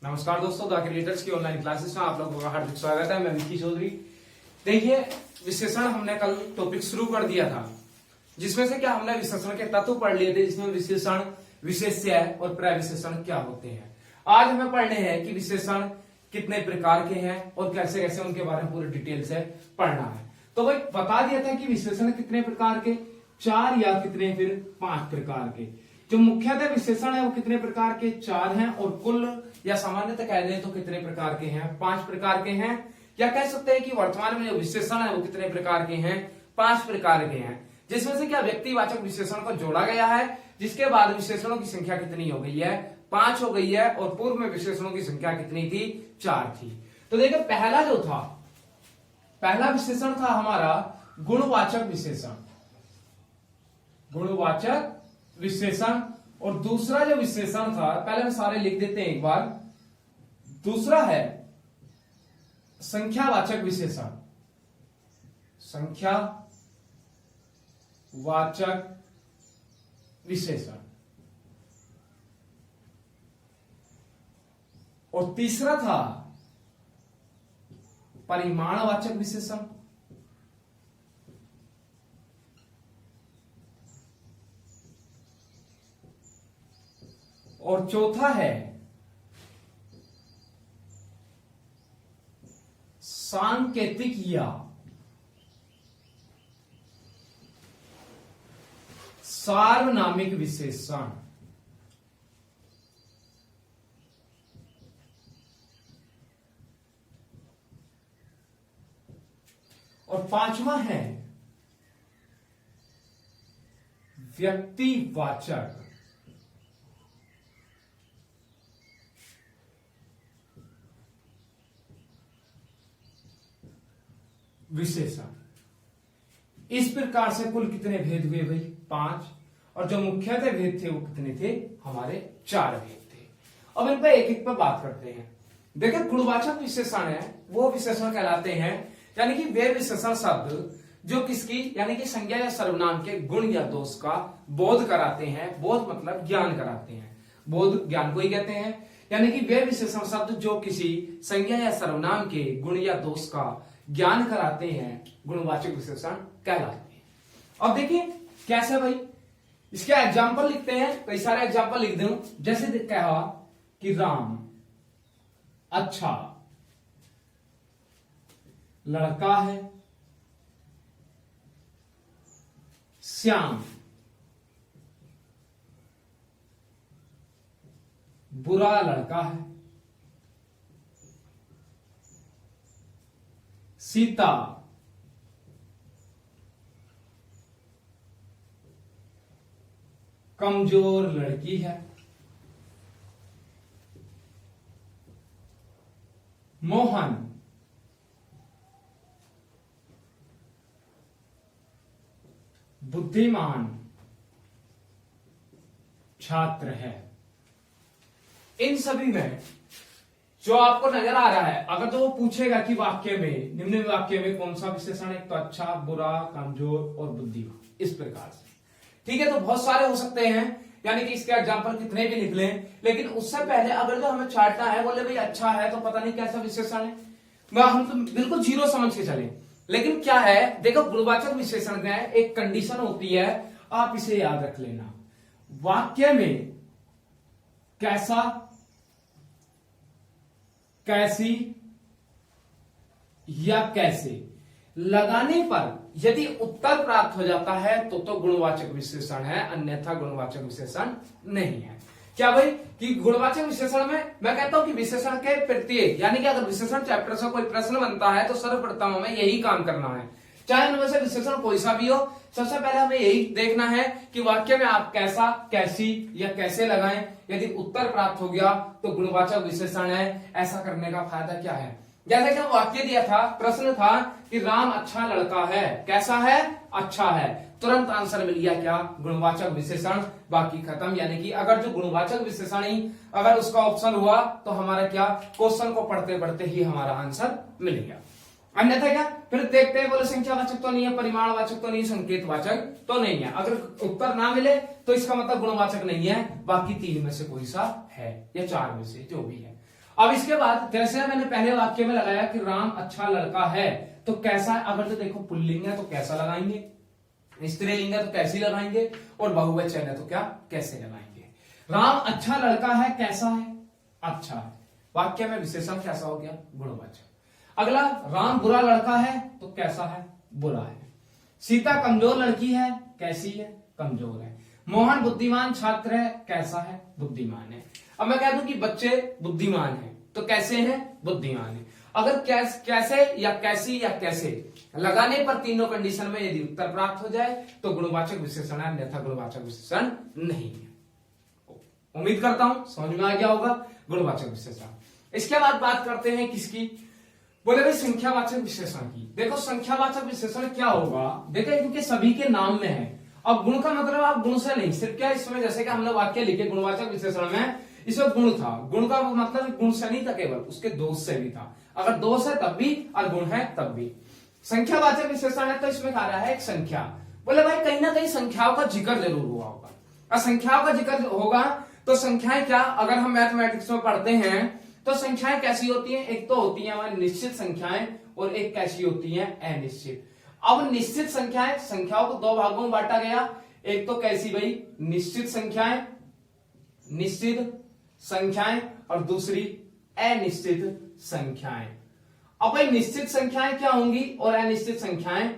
नमस्कार दोस्तों, the creators की ऑनलाइन क्लासेस में आप लोगों का हार्दिक स्वागत है। मैं विक्की चौधरी। देखिए, विशेषण हमने कल टॉपिक शुरू कर दिया था, जिसमें से क्या हमने विशेषण के तत्व पढ़ लिए थे, जिसमें विशेषण, विशेष्य और प्रविशेषण क्या होते हैं। आज हमें पढ़ने हैं कि विशेषण कितने प्रकार के हैं और कैसे कैसे उनके बारे में पूरी डिटेल से पढ़ना है। तो भाई बता दिया था कि विशेषण कितने प्रकार के, 4 या कितने, फिर 5 प्रकार के। जो मुख्यतः विशेषण है वो कितने प्रकार के, 4 हैं, और कुल या सामान्यतः कह दें तो कितने प्रकार के हैं, 5 प्रकार के हैं। या कह सकते हैं कि वर्तमान में जो विशेषण है वो कितने प्रकार के हैं, 5 प्रकार के हैं। जिसमें से क्या व्यक्तिवाचक विशेषण को जोड़ा गया है, जिसके बाद विशेषणों की संख्या कितनी हो गई है, 5 हो गई है, और पूर्व में विशेषणों की संख्या कितनी थी, 4 थी। तो देखो, पहला विशेषण था हमारा गुणवाचक विशेषण, गुणवाचक विशेषण। और दूसरा जो विशेषण था, पहले में सारे लिख देते हैं एक बार। दूसरा है संख्यावाचक विशेषण, संख्यावाचक विशेषण। और तीसरा था परिमाणवाचक विशेषण। और चौथा है सांकेतिक या सार्वनामिक विशेषण। और 5वां है व्यक्तिवाचक विशेषण। इस प्रकार से कुल कितने भेद हुए भाई, 5। और जो मुख्यतः भेद थे वो कितने थे, हमारे 4 भेद थे। अब इन पर एक एक पर बात करते हैं। देखिए, गुणवाचक विशेषण है वो विशेषण कहलाते हैं, यानी कि वे विशेषण शब्द जो किसकी, यानी कि संज्ञा या सर्वनाम के गुण या दोष का बोध कराते हैं। बोध मतलब ज्ञान कराते हैं, बोध ज्ञान को ही कहते हैं। यानी कि वे विशेषण शब्द जो किसी संज्ञा या सर्वनाम के गुण या दोष का ज्ञान कराते हैं, गुणवाचक विशेषण कहलाते हैं। अब देखिए कैसे भाई, इसके एग्जाम्पल लिखते हैं, कई सारे एग्जाम्पल लिख दूं। जैसे कहा कि राम अच्छा लड़का है, श्याम बुरा लड़का है, सीता कमजोर लड़की है, मोहन बुद्धिमान छात्र है। इन सभी में जो आपको नजर आ रहा है, अगर तो वो पूछेगा कि वाक्य में, निम्न वाक्य में कौन सा विशेषण है, तो अच्छा, बुरा, कमजोर और बुद्धिमान, इस प्रकार से। ठीक है, तो बहुत सारे हो सकते हैं, यानी कि इसके एग्जाम्पल कितने भी निकले। लेकिन उससे पहले अगर जो हमें छांटना है, बोले भाई अच्छा है तो पता नहीं कैसा विशेषण है, हम तो बिल्कुल जीरो समझ के चले। लेकिन क्या है, देखो, गुणवाचक विशेषण में एक कंडीशन होती है, आप इसे याद रख लेना। वाक्य में कैसा, कैसी या कैसे लगाने पर यदि उत्तर प्राप्त हो जाता है तो गुणवाचक विशेषण है, अन्यथा गुणवाचक विशेषण नहीं है। क्या भाई, कि गुणवाचक विशेषण में मैं कहता हूं कि विशेषण के प्रत्येक, यानी कि अगर विशेषण चैप्टर से कोई प्रश्न बनता है तो सर्वप्रथम हमें यही काम करना है, चाहे उनमें से विशेषण कोई सा भी हो। सबसे पहले हमें यही देखना है कि वाक्य में आप कैसा, कैसी या कैसे लगाएं। यदि उत्तर प्राप्त हो गया तो गुणवाचक विशेषण है। ऐसा करने का फायदा क्या है, जैसे कि वाक्य दिया था, प्रश्न था कि राम अच्छा लड़का है, कैसा है, अच्छा है, तुरंत आंसर मिल गया क्या, गुणवाचक विशेषण, बाकी खत्म। यानी कि अगर जो गुणवाचक विशेषण ही अगर उसका ऑप्शन हुआ तो हमारा क्या, क्वेश्चन को पढ़ते पढ़ते ही हमारा आंसर मिल गया। अन्यथा क्या, फिर देखते हैं, बोले संख्यावाचक तो नहीं है, परिमाणवाचक तो नहीं, संकेतवाचक तो नहीं है। अगर उत्तर ना मिले तो इसका मतलब गुणवाचक नहीं है, बाकी 3 में से कोई सा है या 4 में से जो भी है। अब इसके बाद जैसे मैंने पहले वाक्य में लगाया कि राम अच्छा लड़का है, तो कैसा है, अगर तो देखो पुल्लिंग है तो कैसा लगाएंगे, स्त्रीलिंग है तो कैसी लगाएंगे, और बहुवचन है तो क्या कैसे लगाएंगे। राम अच्छा लड़का है, कैसा है, अच्छा है। वाक्य में विशेषण कैसा हो गया, गुणवाचक। अगला, राम बुरा लड़का है तो कैसा है, बुरा है। सीता कमजोर लड़की है, कैसी है, कमजोर है। मोहन बुद्धिमान छात्र है, कैसा है, बुद्धिमान है। अब मैं कह दूं कि बच्चे बुद्धिमान हैं तो कैसे हैं, बुद्धिमान है। अगर कैसे या कैसी या कैसे लगाने पर तीनों कंडीशन में यदि उत्तर प्राप्त हो जाए तो गुणवाचक विशेषण है, अन्यथा गुणवाचक विशेषण नहीं है। उम्मीद करता हूं समझ में आ गया होगा गुणवाचक विशेषण। इसके बाद बात करते हैं किसकी, बोले भाई संख्यावाचक विशेषण की। देखो संख्यावाचक विशेषण क्या होगा, देखो इनके सभी के नाम में है। अब गुण का मतलब आप गुण से नहीं, सिर्फ क्या इसमें जैसे कि हमने वाक्य लिखे गुणवाचक विशेषण में, इसमें गुण था, गुण का मतलब गुण से नहीं था केवल, उसके दोष से भी था। अगर दोष है तब भी और गुण है तब भी। संख्यावाचक विशेषण है तो इसमें आ रहा है एक संख्या। बोले भाई कहीं ना कहीं संख्याओं का जिक्र जरूर हुआ होगा, और संख्याओं का जिक्र होगा तो संख्याएं क्या, अगर हम मैथमेटिक्स में पढ़ते हैं तो संख्याएं कैसी होती हैं, एक तो होती हैं हमारी निश्चित संख्याएं और एक कैसी होती हैं, अनिश्चित। अब निश्चित संख्याएं, संख्याओं को दो भागों में बांटा गया, एक तो कैसी भाई निश्चित संख्याएं, निश्चित संख्याएं, और दूसरी अनिश्चित संख्याएं। अब भाई निश्चित संख्याएं क्या होंगी और अनिश्चित संख्याएं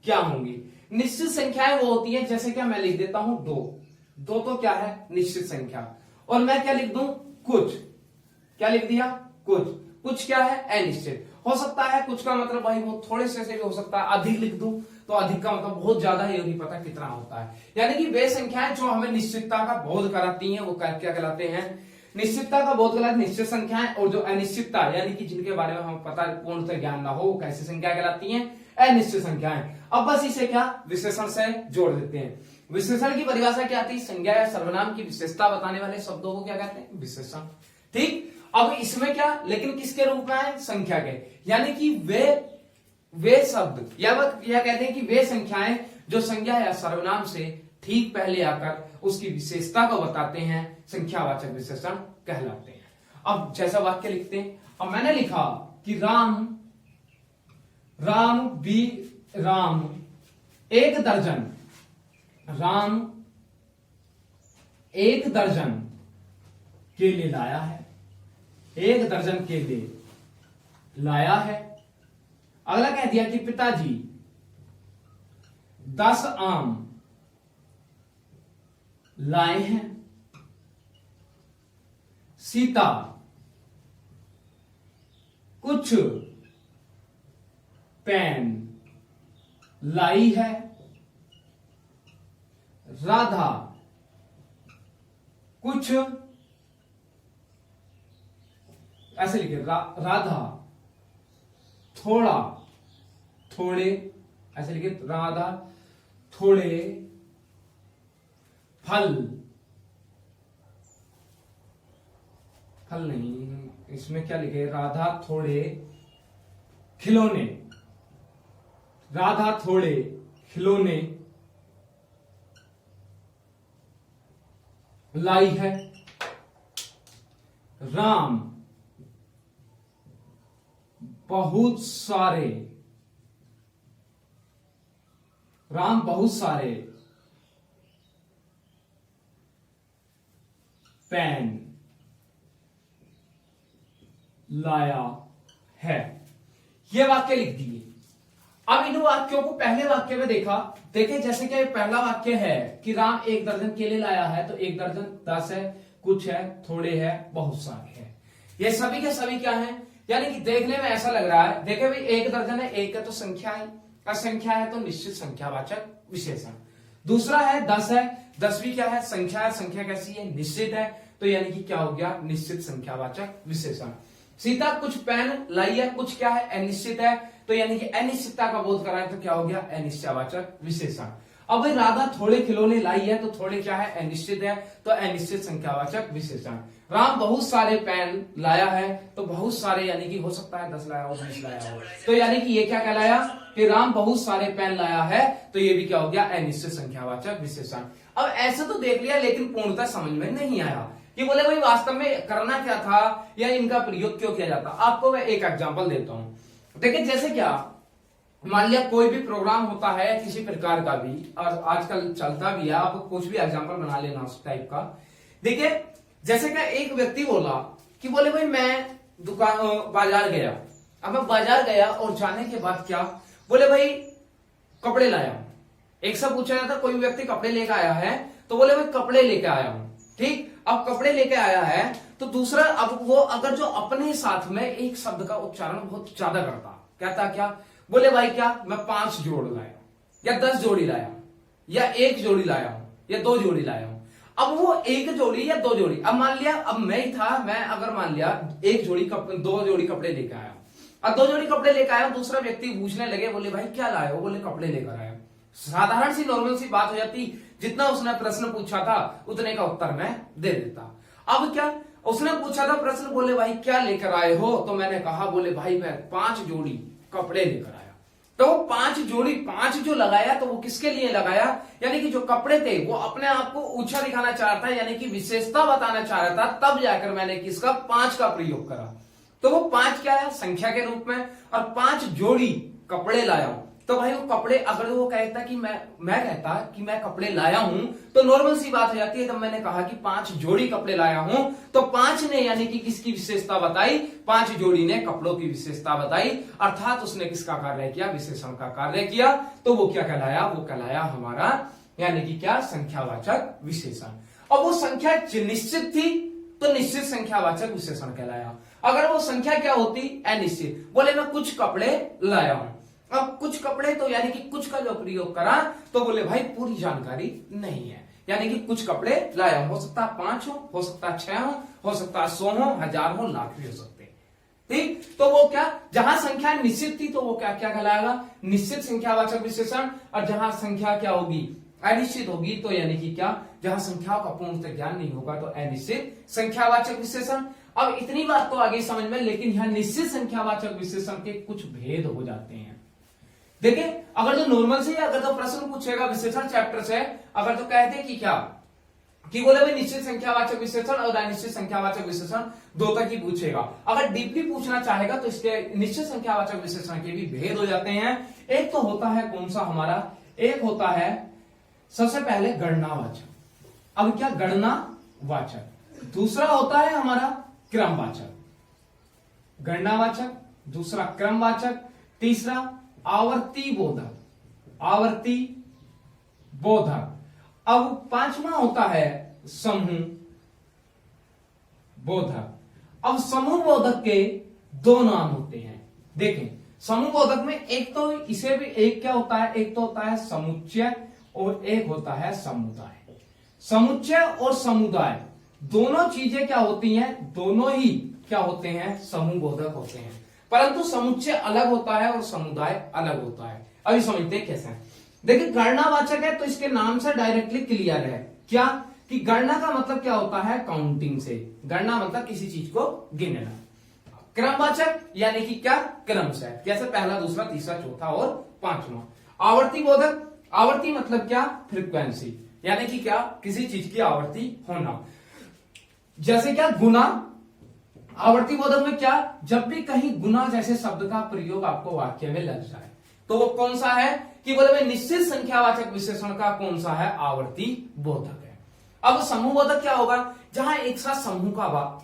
क्या होंगी। निश्चित संख्याएं वो होती हैं जैसे कि मैं लिख देता हूं दो, दो तो क्या है निश्चित संख्या, और मैं क्या लिख दूं कुछ, क्या लिख दिया कुछ, कुछ क्या है अनिश्चित। हो सकता है कुछ का मतलब भाई वो थोड़े से भी हो सकता है, अधिक लिख दूं तो अधिक का मतलब बहुत ज्यादा है, ये नहीं पता कितना होता है। यानी कि वे संख्याएं जो हमें निश्चितता का बोध कराती हैं वो क्या कहलाते हैं, निश्चितता का बोध कराती निश्चित संख्याएं। और जो अनिश्चितता यानी कि जिनके बारे में हमें पता पूर्णतः ज्ञान ना हो वो कैसी संख्या कहलाती हैं, अनिश्चित संख्याएं। अब बस इसे क्या विशेषण से जोड़ देते हैं। विशेषण की परिभाषा क्या आती है, संज्ञा या सर्वनाम की विशेषता बताने वाले शब्दों को क्या कहते हैं, विशेषण। ठीक, अब इसमें क्या, लेकिन किसके रूप में है, संख्या के, यानी कि वे शब्द या कहते हैं कि वे संख्याएं जो संज्ञा या सर्वनाम से ठीक पहले आकर उसकी विशेषता को बताते हैं, संख्यावाचक विशेषण कहलाते हैं। अब जैसा वाक्य लिखते हैं, अब मैंने लिखा कि राम एक दर्जन, राम एक दर्जन केले लाया है, एक दर्जन केले लाया है। अगला कह दिया कि पिताजी 10 आम लाए हैं। सीता कुछ पेन लाई है। राधा कुछ ऐसे लिखे, राधा थोड़े ऐसे लिखे, राधा थोड़े फल नहीं, इसमें क्या लिखे, राधा थोड़े खिलौने, राधा थोड़े खिलौने लाई है। राम बहुत सारे पेन लाया है। ये वाक्य लिख दिए। अब इन वाक्यों को पहले वाक्य में देखे जैसे कि पहला वाक्य है कि राम एक दर्जन केले लाया है, तो एक दर्जन 10 है, कुछ है, थोड़े है, बहुत सारे है। ये सभी के सभी क्या है, यानी कि देखने में ऐसा लग रहा है, देखे भाई एक दर्जन है, एक है तो संख्या है, असंख्या है तो निश्चित संख्यावाचक विशेषण। दूसरा है 10 है, 10 भी क्या है, संख्या है, संख्या कैसी है, निश्चित है, तो यानी कि क्या हो गया, निश्चित संख्यावाचक विशेषण। सीता कुछ पेन लाई है, कुछ क्या है, अनिश्चित है, तो यानी कि अनिश्चितता का बोध कराए तो क्या हो गया, अनिश्चयवाचक विशेषण। अब भाई राधा थोड़े खिलौने लाई है, तो थोड़े क्या है, अनिश्चित है, तो अनिश्चित संख्यावाचक विशेषण। राम बहुत सारे पेन लाया है, तो बहुत सारे यानी कि हो सकता है 10 लाया हो, 20 लाया हो, तो यानी कि ये क्या कहलाया कि राम बहुत सारे पेन लाया है, तो ये भी क्या हो गया, अनिश्चित संख्यावाचक विशेषण। अब ऐसे तो देख लिया लेकिन पूर्णतः समझ में नहीं आया कि बोले भाई वास्तव में करना क्या था या इनका प्रयोग क्यों किया जाता। आपको मैं एक एग्जांपल देता हूं। देखिए जैसे क्या मान लिया कोई भी प्रोग्राम होता है किसी प्रकार का भी, और आजकल चलता भी है, आप कुछ भी एग्जांपल बना लेना उस टाइप का। देखिए जैसे कि एक व्यक्ति बोला कि बोले भाई मैं दुकान बाजार गया। अब मैं बाजार गया और जाने के बाद क्या बोले भाई कपड़े लाया हूं। एक से पूछा जाता कोई व्यक्ति कपड़े लेकर आया है तो बोले भाई कपड़े लेके आया हूं। ठीक, अब कपड़े लेके आया है तो दूसरा, अब वो अगर जो अपने साथ में एक शब्द का उच्चारण बहुत ज्यादा करता, कहता क्या बोले भाई क्या मैं 5 जोड़ लाया या 10 जोड़ी लाया या 1 जोड़ी लाया हूं या 2 जोड़ी लाया हूं। अब वो 1 जोड़ी या 2 जोड़ी, अब मान लिया अब मैं ही था, मैं अगर मान लिया 2 जोड़ी कपड़े लेकर आया और 2 जोड़ी कपड़े लेकर आया, दूसरा व्यक्ति पूछने लगे बोले भाई क्या लाए हो, बोले कपड़े लेकर आया। साधारण सी नॉर्मल सी बात हो जाती, जितना उसने प्रश्न पूछा था उतने का उत्तर मैं दे देता। अब क्या उसने पूछा था प्रश्न, बोले भाई क्या लेकर आए हो, तो मैंने कहा बोले भाई मैं 5 जोड़ी कपड़े लेकर आया। तो 5 जोड़ी 5 जो लगाया तो वो किसके लिए लगाया, यानी कि जो कपड़े थे वो अपने आप को ऊंचा दिखाना चाह रहा था, यानी कि विशेषता बताना चाह रहा था, तब जाकर मैंने किसका 5 का प्रयोग करा। तो वो 5 क्या है संख्या के रूप में, और 5 जोड़ी कपड़े लाया हूं। तो भाई वो कपड़े अगर वो कहता कि मैं कहता कि मैं कपड़े लाया हूं तो नॉर्मल सी बात हो जाती है। तब मैंने कहा कि 5 जोड़ी कपड़े लाया हूं, तो 5 ने यानी कि किसकी विशेषता बताई, 5 जोड़ी ने कपड़ों की विशेषता बताई, अर्थात उसने किसका कार्य किया, विशेषण का कार्य किया। तो वो क्या कहलाया, वो कहलाया हमारा यानी कि क्या संख्यावाचक विशेषण। अब वो संख्या निश्चित थी तो निश्चित संख्यावाचक विशेषण कहलाया। अगर वो संख्या क्या होती अनिश्चित, बोले मैं कुछ कपड़े लाया हूं, अब कुछ कपड़े तो यानी कि कुछ का जो प्रयोग करा तो बोले भाई पूरी जानकारी नहीं है, यानी कि कुछ कपड़े लाया हो सकता है 5 हो सकता है 6 हो सकता है 100 हो, 1000 हो, लाख भी हो सकते। ठीक, तो वो क्या जहां संख्या निश्चित थी तो वो क्या क्या कहलाएगा निश्चित संख्यावाचक विशेषण, और जहां संख्या क्या होगी अनिश्चित होगी तो यानी कि क्या जहां संख्याओं का पूर्णतः ज्ञान नहीं होगा तो अनिश्चित संख्यावाचक विशेषण। अब इतनी बात तो आगे समझ में, लेकिन यहां निश्चित संख्यावाचक विशेषण के कुछ भेद हो जाते हैं। देखिए अगर जो नॉर्मल से अगर तो प्रश्न पूछेगा विशेषण चैप्टर से, अगर तो कहते कि क्या कि बोले भाई निश्चित संख्यावाचक विशेषण और अनिश्चित संख्यावाचक विशेषण 2 तक ही पूछेगा। अगर डीपली पूछना चाहेगा तो इसके निश्चित संख्यावाचक विशेषण के भी भेद हो जाते हैं। एक तो होता है कौन सा हमारा, एक होता है सबसे पहले गणनावाचक। अब क्या गणनावाचक, दूसरा होता है हमारा क्रमवाचक, गणनावाचक, दूसरा क्रमवाचक, तीसरा आवर्ती बोधक, आवर्ती बोधक। अब 5वां होता है समूह बोधक। अब समूह बोधक के 2 नाम होते हैं। देखें समूह बोधक में एक तो इसे भी एक क्या होता है, एक तो होता है समुच्चय और एक होता है समुदाय। समुच्चय और समुदाय दोनों चीजें क्या होती हैं, दोनों ही क्या होते हैं समूह बोधक होते हैं, परंतु समुच्चय अलग होता है और समुदाय अलग होता है। अभी समझते हैं कैसे। देखिए गणनावाचक है तो इसके नाम से डायरेक्टली क्लियर है क्या कि गणना का मतलब क्या होता है काउंटिंग से, गणना मतलब किसी चीज को गिनना। क्रमवाचक यानी कि क्या क्रम से, जैसे पहला दूसरा तीसरा चौथा और 5वां। आवर्ती बोधक, आवर्ती मतलब क्या फ्रीक्वेंसी, यानी कि क्या किसी चीज की आवर्ती होना, जैसे क्या गुना। आवर्ती बोधक में क्या जब भी कहीं गुना जैसे शब्द का प्रयोग आपको वाक्य में लग जाए तो वो कौन सा है कि बोले भाई निश्चित संख्यावाचक विशेषण का कौन सा है, आवर्ती बोधक है। अब समूह बोधक क्या होगा, जहां एक साथ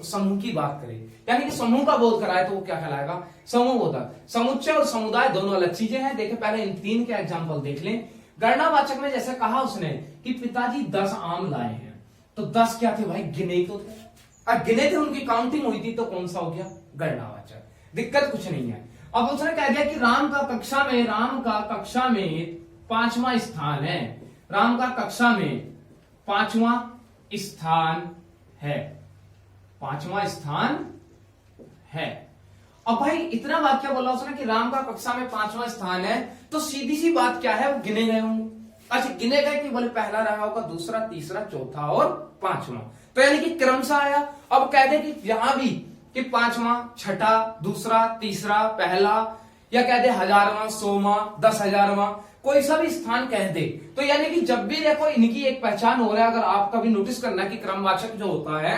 समूह की बात करें, यानी कि समूह का बोध कराए तो वो क्या कहलाएगा समूह बोधक। समुच्चय और समुदाय दोनों अलग चीजें हैं। देखिए पहले इन 3 के एग्जाम्पल देख लें। गणनावाचक में जैसे कहा उसने कि पिताजी 10 आम लाए हैं, तो 10 क्या थे भाई गिने तो थे, गिने थे, उनकी काउंटिंग हुई थी, तो कौन सा हो गया गणनावाचक, दिक्कत कुछ नहीं है। अब उसने कह दिया कि राम का कक्षा में 5वां स्थान है, राम का कक्षा में 5वां स्थान है, 5वां स्थान है। अब भाई इतना वाक्य बोला उसने कि राम का कक्षा में 5वां स्थान है, तो सीधी सी बात क्या है वो गिने गए होंगे। अच्छा गिने गए कि बोले पहला रहा होगा, दूसरा तीसरा चौथा और 5वां, तो यानी कि क्रम से आया। अब कह दे कि यहां भी कि 5वां, छठा, दूसरा, तीसरा, पहला, या कह दे 1000वां, 100वां, 10,000वां, कोई सा भी स्थान कह दे, तो यानी कि जब भी देखो इनकी एक पहचान हो रहा है। अगर आप कभी नोटिस करना कि क्रमवाचक जो होता है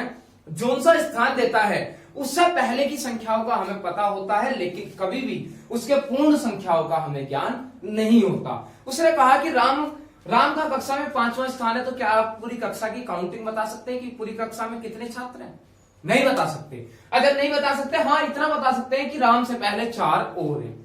जोन सा स्थान देता है उससे पहले की संख्याओं का हमें पता होता है, लेकिन कभी भी उसके पूर्ण संख्याओं का हमें ज्ञान नहीं होता। उसने कहा कि राम का कक्षा में 5वां स्थान है, तो क्या आप पूरी कक्षा की काउंटिंग बता सकते हैं कि पूरी कक्षा में कितने छात्र हैं? नहीं बता सकते। अगर नहीं बता सकते, हाँ इतना बता सकते हैं कि राम से पहले 4 और हैं,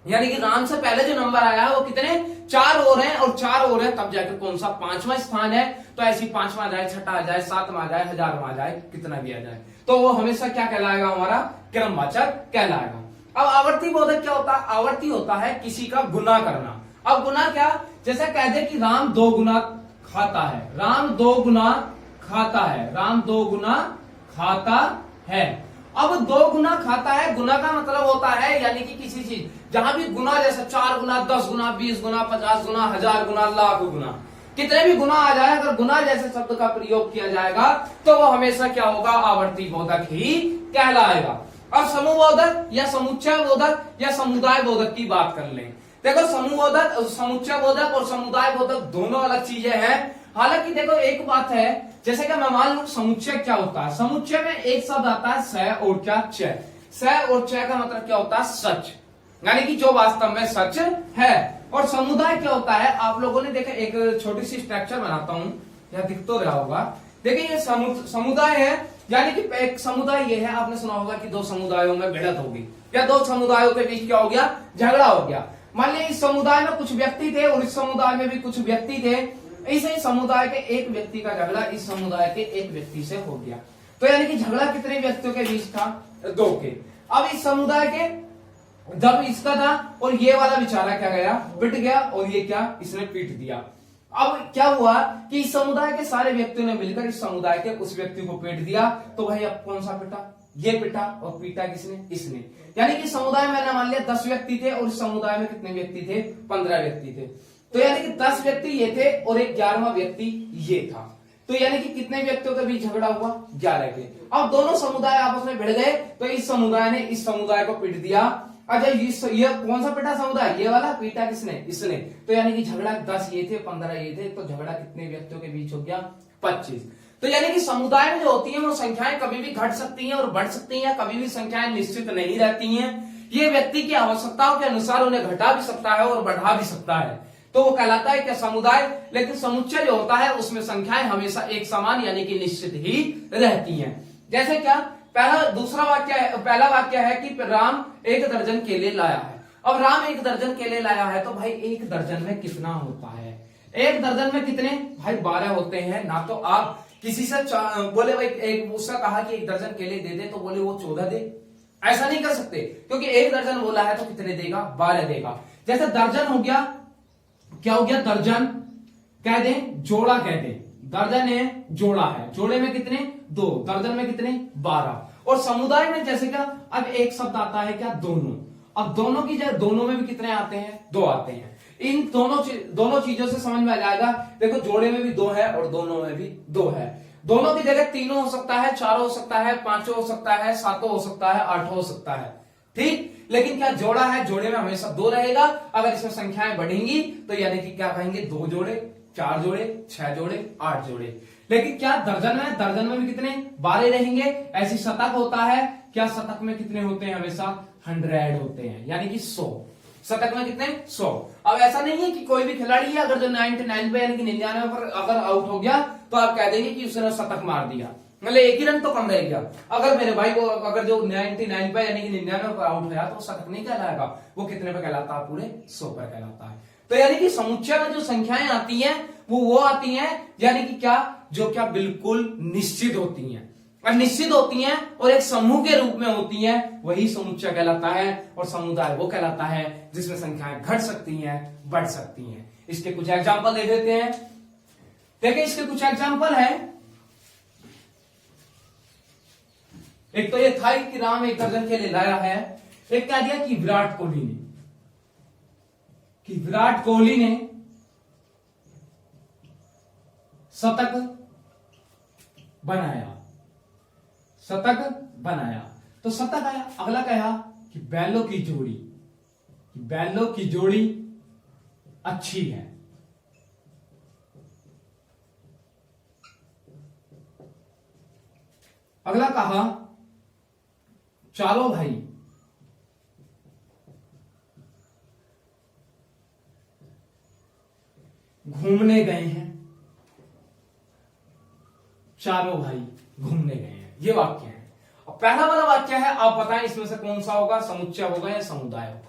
यानी कि राम से पहले जो नंबर आया है वो कितने 4 और हैं, और 4 और हैं तब जाकर कौन सा 5वां स्थान है। तो ऐसी 5वां आ जाए, 6वां आ जाए, 7वां आ जाए, 1000वां आ जाए, कितना भी आ जाए, तो वो हमेशा क्या कहलाएगा? हमारा क्रमवाचक कहलाएगा। अब आवर्ती बोधक क्या होता है? आवर्ती होता है किसी का गुना करना। अब गुना क्या? जैसे कह दे कि राम 2 गुना खाता है, राम 2 गुना खाता है, राम 2 गुना खाता है। अब 2 गुना खाता है, गुना का मतलब होता है यानी कि किसी चीज जहां भी गुना, जैसे 4 गुना, 10 गुना, 20 गुना, 50 गुना, 1000 गुना, लाख गुना, कितने भी गुना आ जाए, अगर गुना जैसे शब्द का प्रयोग किया जाएगा तो वो हमेशा क्या होगा? आवर्ती बोधक ही कहलाएगा। अब समूह बोधक या समुच्चय बोधक या समुदाय बोधक की बात कर लें। देखो समूह बोधक, समुच्चय बोधक और समुदाय बोधक दोनों अलग चीजें हैं। हालांकि देखो एक बात है, जैसे कि मैं मान लू समुच्चय क्या होता है? समुच्चय में एक शब्द आता है स और क्या? च। स और च का मतलब क्या होता है? सच, यानी कि जो वास्तव में सच है। और समुदाय क्या होता है? आप लोगों ने देखा, एक छोटी सी स्ट्रक्चर बनाता हूं, या दिख तो रहा होगा। देखिए ये समुदाय है, यानी कि एक समुदाय ये है, आपने सुना होगा कि 2 समुदायों में भिड़ंत होगी, या 2 समुदायों के बीच क्या हो गया? झगड़ा हो गया। मान लीजिए इस समुदाय में कुछ व्यक्ति थे और इस समुदाय में भी कुछ व्यक्ति थे। ऐसे ही समुदाय के एक व्यक्ति का झगड़ा इस समुदाय के एक व्यक्ति से हो गया, तो यानी कि झगड़ा कितने व्यक्तियों के बीच था? 2 के। अब इस समुदाय के जब इसका था और ये वाला बेचारा क्या गया? पिट गया, और ये क्या? इसने पीट दिया। अब क्या हुआ कि इस समुदाय के सारे व्यक्तियों ने मिलकर इस समुदाय के उस व्यक्ति को पीट दिया। तो भाई अब कौन सा पिटा? ये पिटा, और पीटा किसने? इसने। यानी कि समुदाय में मैंने मान लिया 10 व्यक्ति थे, और इस समुदाय में कितने व्यक्ति थे? 15 व्यक्ति थे। तो यानी कि 10 व्यक्ति ये थे और एक 11वां व्यक्ति ये था। तो यानी कि कितने व्यक्तियों के बीच झगड़ा हुआ? 11 के। अब दोनों समुदाय आपस में भिड़ गए, तो इस समुदाय ने इस समुदाय को पीट दिया। अच्छा ये कौन सा पिटा समुदाय? ये वाला। पीटा किसने? इसने। तो यानी कि झगड़ा 10 ये थे, 15 ये थे, तो झगड़ा कितने व्यक्तियों के बीच हो गया? 25। तो यानी कि समुदाय में जो होती है वो संख्याएं कभी भी घट सकती हैं और बढ़ सकती हैं, कभी भी संख्याएं निश्चित नहीं रहती हैं। ये व्यक्ति की आवश्यकताओं के अनुसार उन्हें घटा भी सकता है और बढ़ा भी सकता है, तो वो कहलाता है क्या? समुदाय। लेकिन समुच्चय जो होता है उसमें संख्याएं हमेशा एक समान यानी कि निश्चित ही रहती हैं। जैसे क्या? पहला वाक्य है कि राम 1 दर्जन केले लाया है। अब राम 1 दर्जन केले लाया है, तो भाई 1 दर्जन में कितना होता है? 1 दर्जन में कितने? भाई 12 होते हैं ना। तो आप किसी से बोले भाई एक उसका कहा कि 1 दर्जन केले दे दे, तो बोले वो 14 दे, ऐसा नहीं कर सकते, क्योंकि 1 दर्जन बोला है तो कितने देगा? 12 देगा। जैसे दर्जन हो गया, क्या हो गया? दर्जन कह दें, जोड़ा कह दें। दर्जन है, जोड़ा है, जोड़े में कितने? 2, दर्जन में कितने? 12। और समुदाय में जैसे क्या? अब एक शब्द आता है क्या? दोनों। अब दोनों की जगह दोनों में भी कितने आते हैं? 2 आते हैं। इन दोनों चीजों से समझ में आ जाएगा। देखो जोड़े में भी 2 है और दोनों में भी 2 है। दोनों की जगह 3 हो सकता है, 4 हो सकता है, 5 हो सकता है, 7 हो सकता है, 8 हो सकता है, ठीक। लेकिन क्या जोड़ा है? जोड़े में हमेशा 2 रहेगा। अगर इसमें संख्याएं बढ़ेंगी तो यानी कि क्या कहेंगे? 2 जोड़े, 4 जोड़े, 6 जोड़े, 8 जोड़े। लेकिन क्या दर्जन में? दर्जन में भी कितने? 12 रहेंगे। ऐसी शतक होता है, क्या शतक में कितने होते हैं? हमेशा 100 होते हैं, यानी कि 100। शतक में कितने? 100। अब ऐसा नहीं है कि कोई भी खिलाड़ी है अगर जो 99 पे यानी कि 99 पर अगर आउट हो गया तो आप कह देंगे कि उसने शतक मार दिया, मतलब 1 ही रन तो कम रह गया। अगर मेरे भाई को अगर जो 99 पे यानी कि 99 पर आउट हुआ तो शतक नहीं कहलाएगा, वो कितने पे कहलाता है? पूरे 100 पर कहलाता है। तो यानी कि समुच्चय में जो संख्याएं आती हैं वो आती हैं यानी कि क्या? जो क्या बिल्कुल निश्चित होती हैं, और निश्चित होती हैं और एक समूह के रूप में होती हैं, वही समुच्चय कहलाता है। और समुदाय वो कहलाता है जिसमें संख्याएं घट सकती हैं, बढ़ सकती हैं। इसके कुछ एग्जाम्पल दे देते हैं। देखिए इसके कुछ एग्जाम्पल है। एक तो ये था कि राम 1 दर्जन केले लाया है। एक क्या दिया कि विराट कोहली ने शतक बनाया। तो शतक आया। अगला कहा कि बैलों की जोड़ी अच्छी है। अगला कहा चारों भाई घूमने गए हैं। चारों भाई घूमने गए हैं, ये वाक्य है। अब पहला वाला वाक्य है, आप बताएं इसमें से कौन सा होगा, समुच्चय होगा या समुदाय होगा।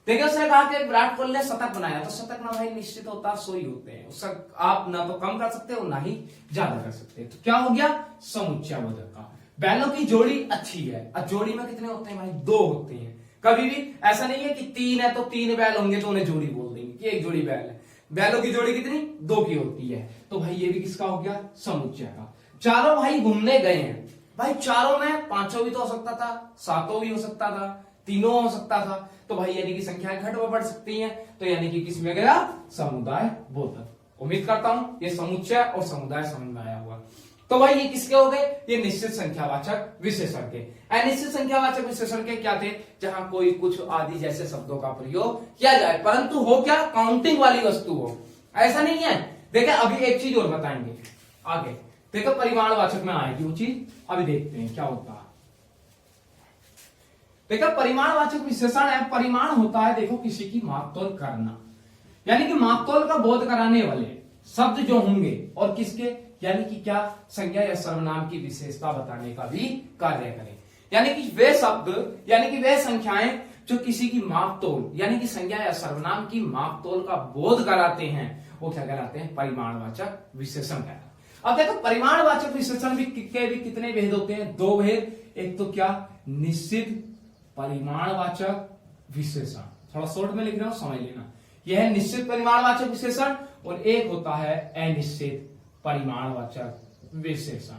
देखिए उसने कहा कि विराट कोहली ने शतक बनाया, तो शतक ना भाई निश्चित होता सो ही होते हैं, उसका आप ना तो कम कर सकते हो ना ही ज्यादा कर सकते हैं। तो क्या हो गया, समुच्चयबोधक का। बैलों की जोड़ी अच्छी है। अब जोड़ी में कितने होते हैं भाई, 2 होते हैं। कभी भी ऐसा नहीं है कि 3 है तो 3 बैल होंगे तो उन्हें जोड़ी बोल देंगे कि एक जोड़ी बैल है। बैलों की जोड़ी कितनी, 2 की होती है। तो भाई ये भी किसका हो गया, समुच्चय का। चारों भाई घूमने गए हैं। भाई चारों में 5 भी तो हो सकता था, 7 भी हो सकता था, 3 हो सकता था। तो भाई यानी कि संख्याएं घट व बढ़ सकती हैं। तो यानी कि किसमें गया, समुदाय बोधक। उम्मीद करता हूं ये समुच्चय और समुदाय समझ में आया हुआ। तो भाई ये किसके हो गए, ये निश्चित संख्यावाचक विशेषण के। अनिश्चित संख्यावाचक विशेषण के क्या थे, जहां कोई कुछ आदि जैसे शब्दों का प्रयोग किया जाए, परंतु हो क्या, काउंटिंग वाली वस्तु हो। ऐसा नहीं है। देखिए अभी एक चीज और बताएंगे आगे, देखो परिमाणवाचक में आएगी वो चीज, अभी देखते हैं क्या होता है। देखो परिमाणवाचक विशेषण है, परिमाण होता है देखो किसी की मापतोल करना, यानी कि मापतोल का बोध कराने वाले शब्द जो होंगे, और किसके, यानी कि क्या, संज्ञा या सर्वनाम की विशेषता बताने का भी कार्य करें। यानी कि वे शब्द, यानी कि वे संख्याएं जो किसी की मापतोल यानी कि संज्ञा या सर्वनाम की मापतोल का बोध कराते हैं, वो क्या कहलाते हैं, परिमाणवाचक विशेषण कहलाते हैं। अब देखो परिमाणवाचक विशेषण भी कितने भेद होते हैं, 2 भेद। एक तो क्या, निश्चित परिमाणवाचक विशेषण, थोड़ा शॉर्ट में लिख रहा हूं समझ लेना, यह है निश्चित परिमाणवाचक विशेषण, और एक होता है अनिश्चित परिमाणवाचक विशेषण।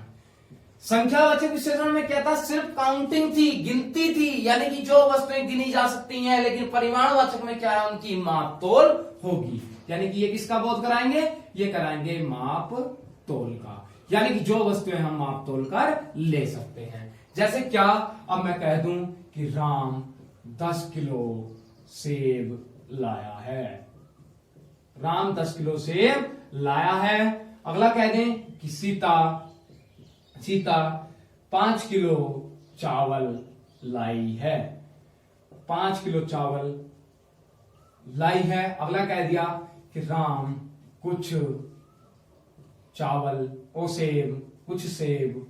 संख्यावाचक विशेषण में क्या था, सिर्फ काउंटिंग थी, गिनती थी, यानी कि जो वस्तुएं गिनी जा सकती हैं। लेकिन परिमाणवाचक में क्या है, उनकी माप तोल होगी। यानी कि ये किसका बोध कराएंगे, ये कराएंगे माप तोल का, यानी कि जो वस्तुएं हम माप तोल कर ले सकते हैं। जैसे क्या, अब मैं कह दूं कि राम 10 किलो सेब लाया है, राम 10 किलो सेब लाया है। अगला कह दें कि सीता 5 किलो चावल लाई है, 5 किलो चावल लाई है। अगला कह दिया कि राम कुछ चावल कुछ सेब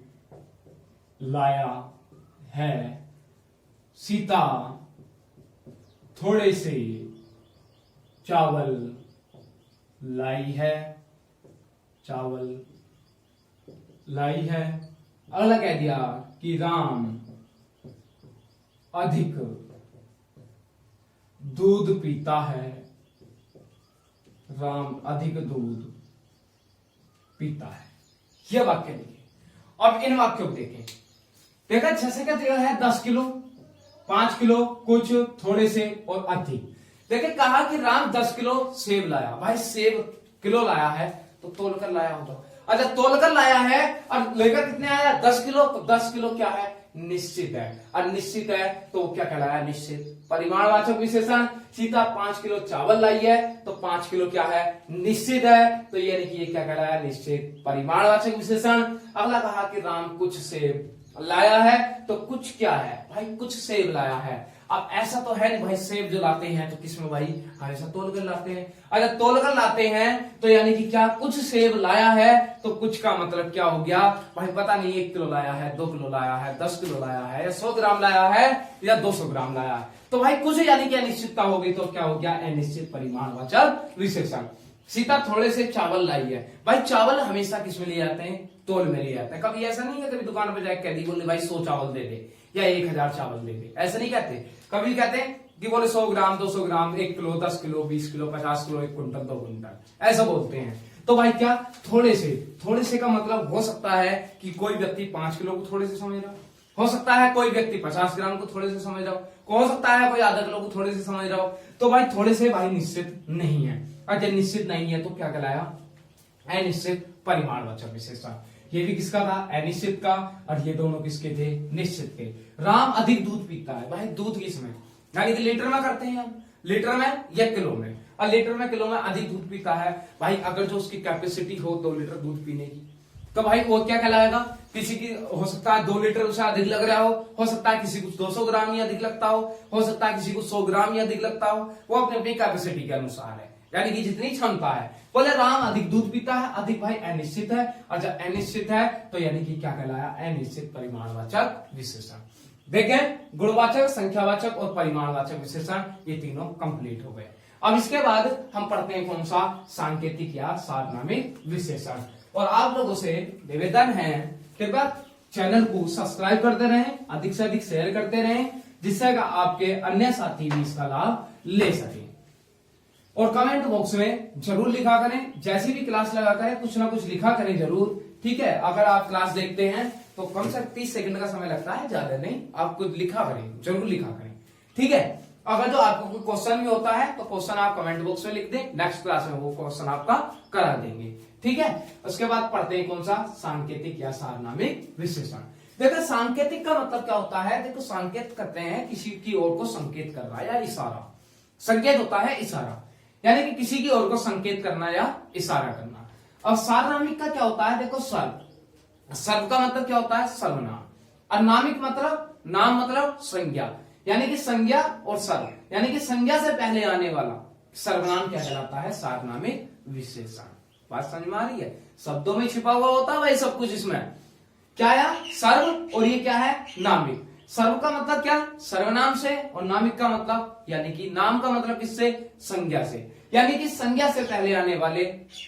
लाया है, सीता थोड़े से चावल लाई है, अगला कह दिया कि राम अधिक दूध पीता है, राम अधिक दूध पीता है। यह वाक्य देखिए। अब इन वाक्यों को देखें, देखा जैसे क्या दिया है, 10 किलो, 5 किलो, कुछ, थोड़े से और अधिक। देखिए कहा कि राम 10 किलो सेब लाया। भाई सेब किलो लाया है तो तोलकर लाया होगा। अच्छा तोलकर लाया है और लेकर कितने आया, 10 किलो। तो 10 किलो क्या है, निश्चित है, और निश्चित है तो क्या कहलाया, निश्चित परिमाणवाचक विशेषण। सीता 5 किलो चावल लाई है तो 5 किलो क्या है, निश्चित है, तो यानी कि ये क्या कहलाया, निश्चित परिमाणवाचक विशेषण। अगला कहा कि राम कुछ सेब लाया है, तो कुछ क्या है भाई, कुछ सेब लाया है। अब ऐसा तो है नहीं भाई, सेब जो लाते हैं तो किसमें भाई, हमेशा तोलकर लाते हैं। अगर तोलकर लाते हैं तो यानी कि क्या, कुछ सेब लाया है, तो कुछ का मतलब क्या हो गया भाई, पता नहीं 1 किलो लाया है, 2 किलो लाया है, 10 किलो लाया है, या 100 ग्राम लाया है, या 200 ग्राम लाया है। तो भाई कुछ यानी कि अनिश्चितता हो गई, तो क्या हो गया, अनिश्चित परिमाणवाचक विशेषण। सीता थोड़े से चावल लाई है। भाई चावल हमेशा किस में लिए जाते हैं, तोल में लिए जाते हैं। कभी ऐसा नहीं है कभी दुकान पर जाकर कह दी बोले भाई 100 चावल दे दे या 1000 चावल दे दे, ऐसा नहीं कहते। कभी कहते हैं कि बोले 100 ग्राम, 200 ग्राम, 1 kilo, 10 kilo, 20 kilo, 50 kilo, 1 quintal, 2 quintal, ऐसा बोलते हैं। तो भाई क्या, थोड़े से का मतलब हो सकता है कि कोई व्यक्ति 5 किलो को थोड़े से समझ रहा हो सकता है कोई व्यक्ति 50 ग्राम को थोड़े से समझ रहा हो सकता है कोई आधा किलो को थोड़े से समझ रहा हो। तो भाई थोड़े से भाई निश्चित नहीं है। अगर निश्चित नहीं है तो क्या कहलाया, अनिश्चित परिमाणवाचक विशेषण। ये भी किसका था, अनिश्चित का, और ये दोनों किसके थे, निश्चित के। राम अधिक दूध पीता है। भाई दूध किसमें, यानी कि लीटर में करते हैं हम, लीटर में या किलो में, और लीटर में किलो में अधिक दूध पीता है। भाई अगर जो उसकी कैपेसिटी हो 2 लीटर दूध पीने की, तो भाई वो क्या कहलाएगा, किसी की हो सकता है 2 लीटर उसे अधिक लग रहा हो सकता है किसी को 200 ग्राम या अधिक लगता हो सकता है किसी को 100 ग्राम या अधिक लगता हो, वो अपनी अपनी कैपेसिटी के अनुसार है, यानी कि जितनी क्षमता है। बोले राम अधिक दूध पीता है, अधिक भाई अनिश्चित है, और जब अनिश्चित है तो यानी कि क्या कहलाया, अनिश्चित परिमाणवाचक विशेषण। देखें गुणवाचक, संख्यावाचक और परिमाणवाचक विशेषण ये तीनों कंप्लीट हो गए। अब इसके बाद हम पढ़ते हैं कौन सा, सांकेतिक या सारनामिक विशेषण। और आप लोगों से निवेदन है कृपया चैनल को सब्सक्राइब करते रहें, अधिक से अधिक शेयर करते रहें, जिससे आपके अन्य साथी भी इसका लाभ ले सकें। और कमेंट बॉक्स में जरूर लिखा करें, जैसी भी क्लास लगा करें कुछ ना कुछ लिखा करें जरूर, ठीक है। अगर आप क्लास देखते हैं तो कम से कम 30 सेकंड का समय लगता है, ज्यादा नहीं, आप कुछ लिखा करें, जरूर लिखा करें, ठीक है। अगर जो आपको कोई क्वेश्चन भी होता है तो क्वेश्चन आप कमेंट बॉक्स में लिख दें, नेक्स्ट क्लास में वो क्वेश्चन आपका करा देंगे, ठीक है। उसके बाद पढ़ते हैं कौन सा, सांकेतिक या सारनामिक विशेषण। देखो सांकेतिक का मतलब क्या होता है, देखो सांकेत करते हैं किसी की ओर को संकेत करना या इशारा, संकेत होता है इशारा, यानी कि किसी की ओर को संकेत करना या इशारा करना। अब सारनामिक का क्या होता है, देखो सर्व, सर्व का मतलब क्या होता है, सर्वनाम, और नामिक मतलब, नाम मतलब संज्ञा, यानी कि संज्ञा और सर्व, यानी कि संज्ञा से पहले आने वाला सर्वनाम क्या कहलाता है, सारनामिक विशेषण। बात समझ में आ रही है, शब्दों में छिपा हुआ होता है भाई सब कुछ इसमें, क्या है सर्व और ये क्या है नामिक। सर्व का मतलब क्या, सर्वनाम से, और नामिक का मतलब यानी कि नाम का मतलब किससे, संज्ञा से, यानी कि संज्ञा से पहले आने वाले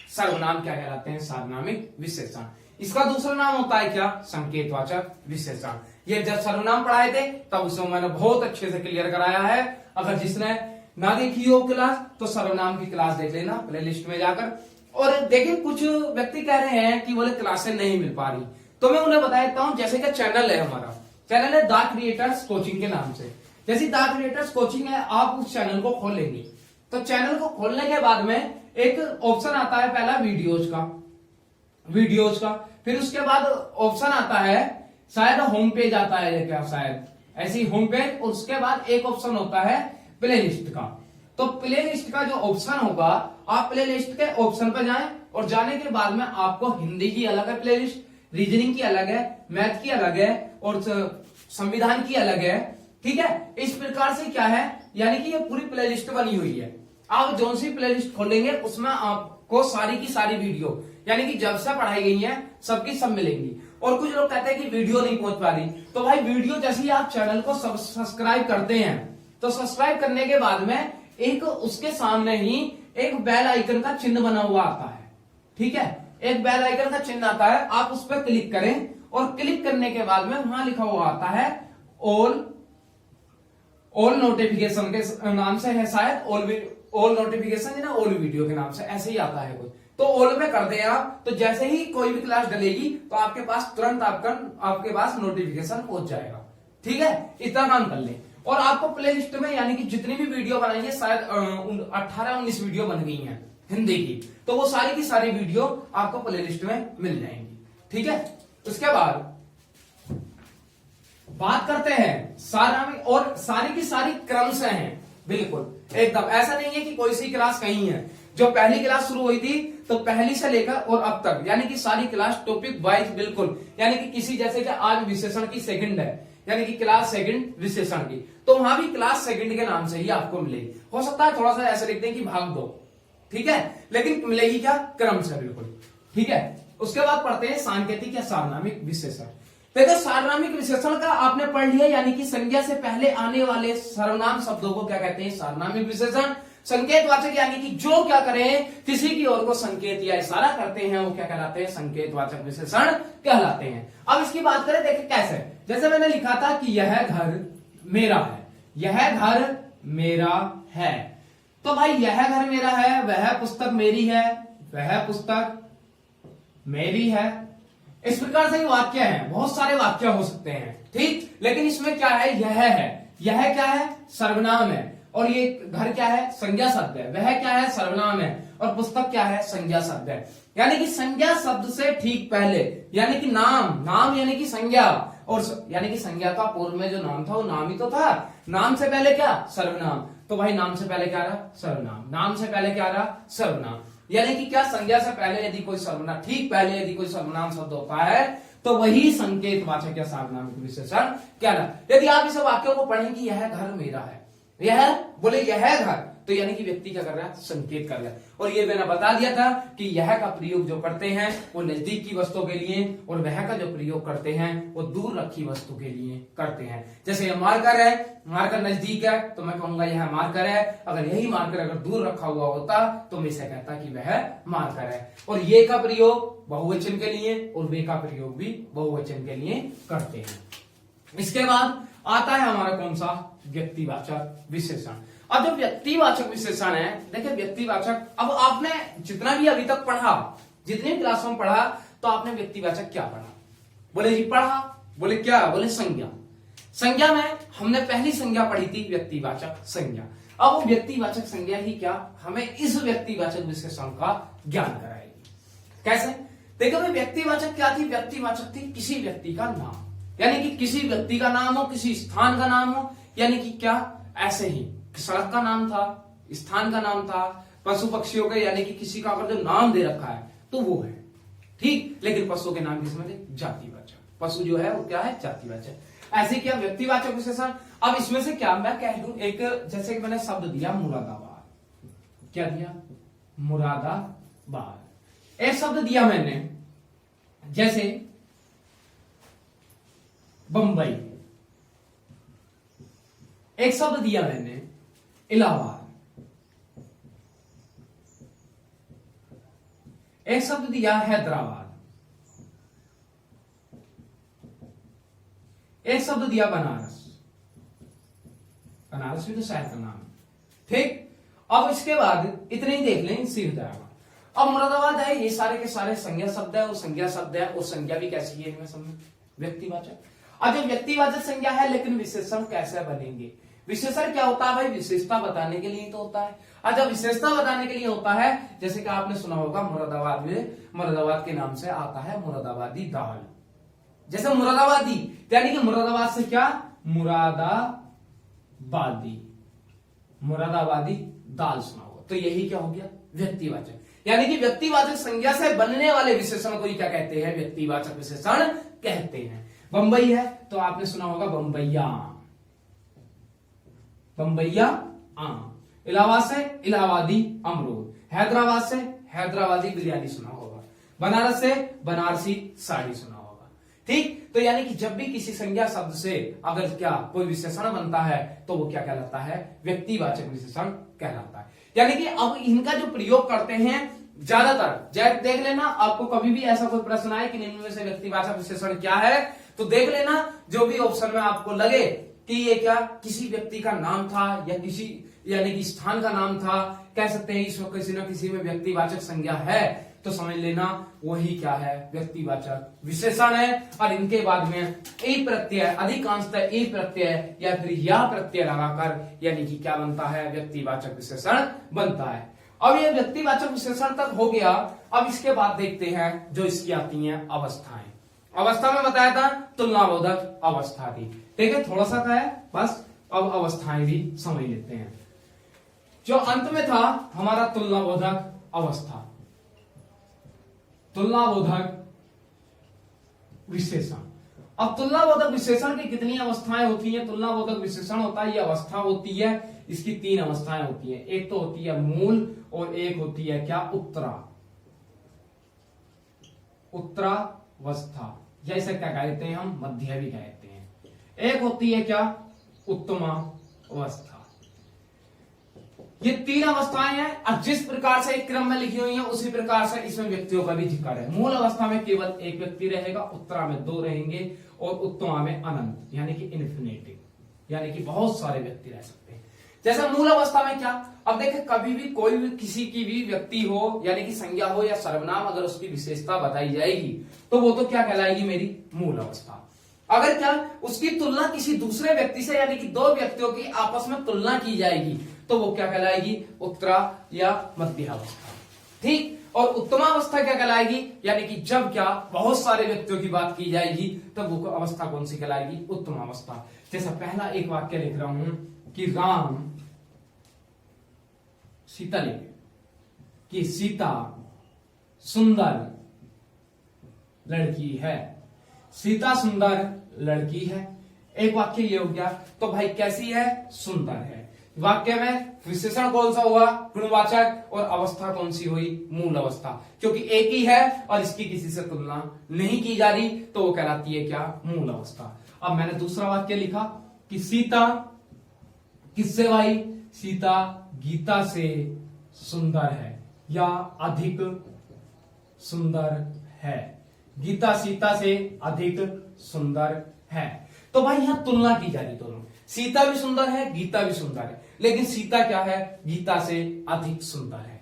सर्वनाम क्या कहलाते हैं, सारनामिक विशेषण। इसका दूसरा नाम होता है क्या, संकेतवाचक विशेषण। ये जब सर्वनाम पढ़ाए थे तब उसमें मैंने बहुत अच्छे से क्लियर कराया है, अगर जिसने ना देखी हो क्लास तो सर्वनाम की क्लास देख लेना प्लेलिस्ट में जाकर। और देखिए कुछ व्यक्ति कह रहे हैं कि बोले क्लासें नहीं मिल पा रही, तो मैं उन्हें बता देता हूं, जैसे कि चैनल है, हमारा चैनल है द क्रिएटर्स कोचिंग के नाम से। जैसे द क्रिएटर्स कोचिंग है, आप उस चैनल को खोल लेंगे तो चैनल को खोलने के बाद में एक ऑप्शन आता है पहला वीडियोज का, फिर उसके बाद ऑप्शन आता है शायद होम पेज आता है क्या, शायद ऐसी होम पेज, और उसके बाद एक ऑप्शन होता है प्लेलिस्ट का। तो प्लेलिस्ट का जो ऑप्शन होगा, आप प्लेलिस्ट के ऑप्शन पर जाएं, और जाने के बाद में आपको हिंदी की अलग है प्लेलिस्ट, रीजनिंग की अलग है, मैथ की अलग है, और संविधान की अलग है, ठीक है। इस प्रकार से क्या है, यानी कि ये पूरी प्लेलिस्ट बनी हुई है। आप जो सी प्लेलिस्ट खोलेंगे उसमें आपको सारी की सारी वीडियो, यानी कि जब से पढ़ाई गई है सबकी सब मिलेंगी। और कुछ लोग कहते हैं कि वीडियो नहीं पहुंच पा रही, तो भाई वीडियो जैसे ही आप चैनल को सब्सक्राइब करते हैं तो सब्सक्राइब करने के बाद में एक उसके सामने ही एक बेल आइकन का चिन्ह बना हुआ आता है, ठीक है। एक बेल आइकन का चिन्ह आता है, आप उस पर क्लिक करें, और क्लिक करने के बाद में वहां लिखा हुआ आता है ऑल नोटिफिकेशन के नाम से है, शायद ऑल नोटिफिकेशन या ऑल वीडियो के नाम से ऐसे ही आता है कुछ, तो ऑल में कर दें आप, तो जैसे ही कोई भी क्लास डलेगी तो आपके पास तुरंत आपके पास नोटिफिकेशन पहुंच जाएगा, ठीक है। इतना काम कर लें। और आपको प्ले लिस्ट में यानी कि जितनी भी वीडियो बनाई है, शायद 18-19 वीडियो बन गई हैं हिंदी की, तो वो सारी की सारी वीडियो आपको प्ले लिस्ट में मिल जाएंगी, ठीक है। उसके बाद बात करते हैं सारनामिक, और सारी की सारी क्रम से हैं, बिल्कुल एकदम ऐसा नहीं है कि कोई सी क्लास कहीं है। जो पहली क्लास शुरू हुई थी तो पहली से लेकर और अब तक, यानी कि सारी क्लास टॉपिक वाइज बिल्कुल, यानी कि किसी जैसे कि आज विशेषण की सेकंड है, यानी कि क्लास सेकंड विशेषण की, तो वहां भी क्लास सेकंड के नाम से ही आपको मिलेगी। हो सकता है थोड़ा सा ऐसे लिखते हैं कि भाग दो, ठीक है, लेकिन मिलेगी क्या, क्रम से बिल्कुल, ठीक है। उसके बाद पढ़ते हैं सांकेतिक या सारनामिक विशेषण। देखो सारनामिक विशेषण का आपने पढ़ लिया, यानी कि संज्ञा से पहले आने वाले सर्वनाम शब्दों को क्या कहते हैं, सारनामिक विशेषण। संकेतवाचक यानी कि जो क्या करें, किसी की ओर को संकेत या इशारा करते हैं, वो क्या कहलाते हैं, संकेतवाचक विशेषण कहलाते हैं। अब इसकी बात करें, देखिए कैसे, जैसे मैंने लिखा था कि यह घर मेरा है, यह घर मेरा है, तो भाई यह घर मेरा है, वह पुस्तक मेरी है, वह पुस्तक मेरी है। इस प्रकार से वाक्य है, बहुत सारे वाक्य हो सकते हैं, ठीक, लेकिन इसमें क्या है, यह क्या है, सर्वनाम है, और ये घर क्या है, संज्ञा शब्द है, वह क्या है, सर्वनाम है, और पुस्तक क्या है, संज्ञा शब्द है। यानी कि संज्ञा शब्द से ठीक पहले, यानी कि नाम यानी कि संज्ञा, और यानी कि संज्ञा का पूर्व में जो नाम था वो नाम ही तो था, नाम से पहले क्या, सर्वनाम, तो भाई नाम से पहले क्या रहा, सर्वनाम, नाम से पहले क्या रहा, सर्वनाम। यानी कि क्या, संज्ञा से पहले यदि कोई सर्वनाम, ठीक पहले यदि कोई सर्वनाम शब्द होता है तो वही संकेतवाचक या सार्वनामिक विशेषण कहलाता है। यदि आप इस वाक्य को पढ़ें कि यह घर मेरा है, यह बोले यह घर, तो यानी कि व्यक्ति क्या कर रहा है, संकेत कर रहा है। और ये मैंने बता दिया था कि यह का प्रयोग जो करते हैं वो नजदीक की वस्तु के लिए, और वह का जो प्रयोग करते हैं वो दूर रखी वस्तु के लिए करते हैं। जैसे यह मार्कर है, मार्कर नजदीक है तो मैं कहूंगा यह मार्कर है। अगर यही मार्कर अगर दूर रखा हुआ होता तो मैं इसे कहता कि वह मार्कर है। और ये का प्रयोग बहुवचन के लिए और वे का प्रयोग भी बहुवचन के लिए करते हैं। इसके बाद आता है हमारा कौन सा, व्यक्तिवाचक विशेषण। अब जो व्यक्तिवाचक विशेषण है, देखिए व्यक्तिवाचक, अब आपने जितना भी अभी तक पढ़ा, जितने क्लासों में पढ़ा, तो आपने व्यक्तिवाचक क्या पढ़ा, बोले जी पढ़ा, बोले क्या, बोले संज्ञा। संज्ञा में हमने पहली संज्ञा पढ़ी थी व्यक्तिवाचक संज्ञा। अब वो व्यक्तिवाचक संज्ञा ही क्या हमें इस व्यक्तिवाचक विशेषण का ज्ञान कराएगी। कैसे, देखो भाई व्यक्तिवाचक क्या थी, व्यक्तिवाचक थी किसी व्यक्ति का नाम, यानी कि किसी व्यक्ति का नाम हो, किसी स्थान का नाम हो, यानी कि क्या, ऐसे ही सड़क का नाम था, स्थान का नाम था, पशु पक्षियों का, यानी कि किसी का अगर जो नाम दे रखा है तो वो है ठीक। लेकिन पशुओं के नाम किसमें थे, जातिवाचक, पशु जो है वो क्या है, जातिवाचक। ऐसे क्या व्यक्तिवाचक विशेषण। अब इसमें से क्या मैं कह दूं, एक जैसे कि मैंने शब्द दिया मुरादाबाद, क्या दिया, मुरादाबाद। एक शब्द दिया मैंने जैसे बंबई, एक शब्द दिया मैंने इलाहाबाद, एक शब्द दिया हैदराबाद, एक शब्द दिया बनारस, बनारस भी तो शहर का नाम है ठीक। अब इसके बाद इतने ही देख लें, सीधे अब मुरादाबाद है, ये सारे के सारे संज्ञा शब्द है, और संज्ञा शब्द है, और संज्ञा भी कैसी है इनमें समझ, व्यक्तिवाचक। अब जो व्यक्तिवाचक संज्ञा है, लेकिन विशेषण कैसे बनेंगे, विशेषण क्या होता है भाई, विशेषता बताने के लिए तो होता है। और जब विशेषता बताने के लिए होता है, जैसे कि आपने सुना होगा मुरादाबाद में, मुरादाबाद के नाम से आता है मुरादाबादी दाल, जैसे मुरादाबादी, यानी कि मुरादाबाद से क्या, मुरादाबादी, मुरादाबादी दाल सुना होगा, तो यही क्या हो गया, व्यक्तिवाचक। यानी कि व्यक्तिवाचक संज्ञा से बनने वाले विशेषण को ही क्या कहते हैं, व्यक्तिवाचक विशेषण कहते हैं। बंबई है तो आपने सुना होगा बंबैया, बंबैया आम, इलाहाबाद से इलाहाबादी अमरूद, हैदराबाद से हैदराबादी बिरयानी सुना होगा, बनारस से बनारसी साड़ी सुना होगा ठीक। तो यानी कि जब भी किसी संज्ञा शब्द से अगर क्या कोई विशेषण बनता है तो वो क्या कहलाता है, व्यक्तिवाचक विशेषण कहलाता है। यानी कि अब इनका जो प्रयोग करते हैं ज्यादातर, देख लेना आपको कभी भी ऐसा कोई प्रश्न आए कि निम्न में से व्यक्तिवाचक विशेषण क्या है, तो देख लेना जो भी ऑप्शन में आपको लगे कि ये क्या किसी व्यक्ति का नाम था या किसी यानी कि स्थान का नाम था, कह सकते हैं इसमें किसी न किसी में व्यक्तिवाचक संज्ञा है, तो समझ लेना वही क्या है, व्यक्तिवाचक विशेषण है। और इनके बाद में ए प्रत्यय, अधिकांशतः ए प्रत्यय या फिर या प्रत्यय लगाकर यानी कि क्या बनता है, व्यक्तिवाचक विशेषण बनता है। अब ये व्यक्तिवाचक विशेषण तक हो गया। अब इसके बाद देखते हैं जो इसकी आती हैं अवस्थाएं। अवस्था में बताया था तुलनाबोधक अवस्था थी, ठीक है, थोड़ा सा था है बस। अब अवस्थाएं भी समझ लेते हैं। जो अंत में था हमारा तुलनाबोधक अवस्था, तुलनाबोधक विशेषण। अब तुलनाबोधक विशेषण की कितनी अवस्थाएं होती हैं, तुलनाबोधक विशेषण होता है, ये अवस्था होती है, इसकी 3 अवस्थाएं होती हैं। एक तो होती है मूल और एक होती है क्या, उत्तरावस्था, जैसे क्या कहते हैं हम, मध्य भी कहते हैं। एक होती है क्या, उत्तमावस्था। ये 3 अवस्थाएं हैं। अब जिस प्रकार से एक क्रम में लिखी हुई है उसी प्रकार से इसमें व्यक्तियों का भी जिक्र है। मूल अवस्था में केवल एक व्यक्ति रहेगा, उत्तरा में 2 रहेंगे और उत्तमा में अनंत यानी कि इन्फिनिटी, यानी कि बहुत सारे व्यक्ति रह सकते हैं। जैसे मूल अवस्था में क्या, अब देखें कभी भी कोई भी किसी की भी व्यक्ति हो यानी कि संज्ञा हो या सर्वनाम, अगर उसकी विशेषता बताई जाएगी तो वो तो क्या कहलाएगी, मेरी मूल अवस्था। अगर क्या उसकी तुलना किसी दूसरे व्यक्ति से यानी कि 2 व्यक्तियों की आपस में तुलना की जाएगी तो वो क्या कहलाएगी, उत्तरा या मध्यावस्था, ठीक। और उत्तमावस्था क्या कहलाएगी, यानी कि जब क्या बहुत सारे व्यक्तियों की बात की जाएगी तब वो अवस्था कौन सी कहलाएगी, उत्तमावस्था। जैसा पहला एक वाक्य लिख रहा हूं कि राम सीता ले गए, कि सीता सुंदर लड़की है। सीता सुंदर लड़की है, एक वाक्य ये हो गया। तो भाई कैसी है? सुंदर है। वाक्य में विशेषण कौन सा हुआ? गुणवाचक। और अवस्था कौन सी हुई? मूल अवस्था। क्योंकि एक ही है और इसकी किसी से तुलना नहीं की जा रही, तो वो कहलाती है क्या? मूल अवस्था। अब मैंने दूसरा वाक्य लिखा कि सीता किससे भाई? सीता गीता से सुंदर है या अधिक सुंदर है। गीता सीता से अधिक सुंदर है। तो भाई यहां तुलना की जा रही, दोनों सीता भी सुंदर है, गीता भी सुंदर है, लेकिन सीता क्या है? गीता से अधिक सुंदर है।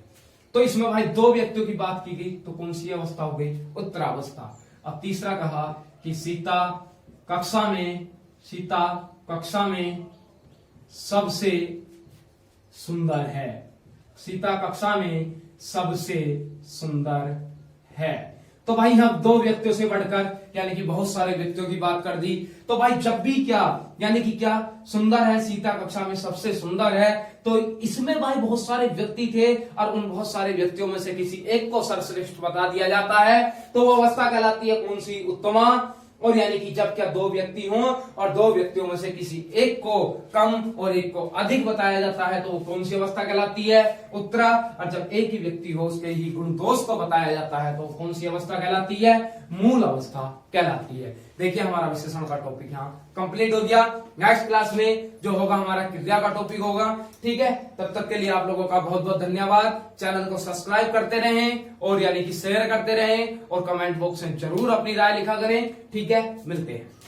तो इसमें भाई दो व्यक्तियों की बात की गई, तो कौन सी अवस्था हो गई? उत्तरावस्था। अब तीसरा कहा कि सीता कक्षा में सबसे सुंदर है। सीता कक्षा में सबसे सुंदर है। तो भाई यहां दो व्यक्तियों से बढ़कर यानी कि बहुत सारे व्यक्तियों की बात कर दी। तो भाई जब भी क्या यानी कि क्या सुंदर है, सीता कक्षा में सबसे सुंदर है, तो इसमें भाई बहुत सारे व्यक्ति थे और उन बहुत सारे व्यक्तियों में से किसी एक को सर्वश्रेष्ठ बता दिया जाता है, तो वो अवस्था कहलाती है कौन सी? उत्तमा। और यानी कि जब क्या दो व्यक्ति हों और दो व्यक्तियों में से किसी एक को कम और एक को अधिक बताया जाता है, तो वो कौन सी अवस्था कहलाती है? उत्तरा। और जब एक ही व्यक्ति हो उसके ही गुण दोष को बताया जाता है, तो कौन सी अवस्था कहलाती है? मूल अवस्था कहलाती है। देखिए हमारा विशेषण का टॉपिक यहाँ कंप्लीट हो गया। नेक्स्ट क्लास में जो होगा हमारा क्रिया का टॉपिक होगा। ठीक है, तब तक के लिए आप लोगों का बहुत बहुत धन्यवाद। चैनल को सब्सक्राइब करते रहें और यानी कि शेयर करते रहें और कमेंट बॉक्स में जरूर अपनी राय लिखा करें। ठीक है, मिलते हैं।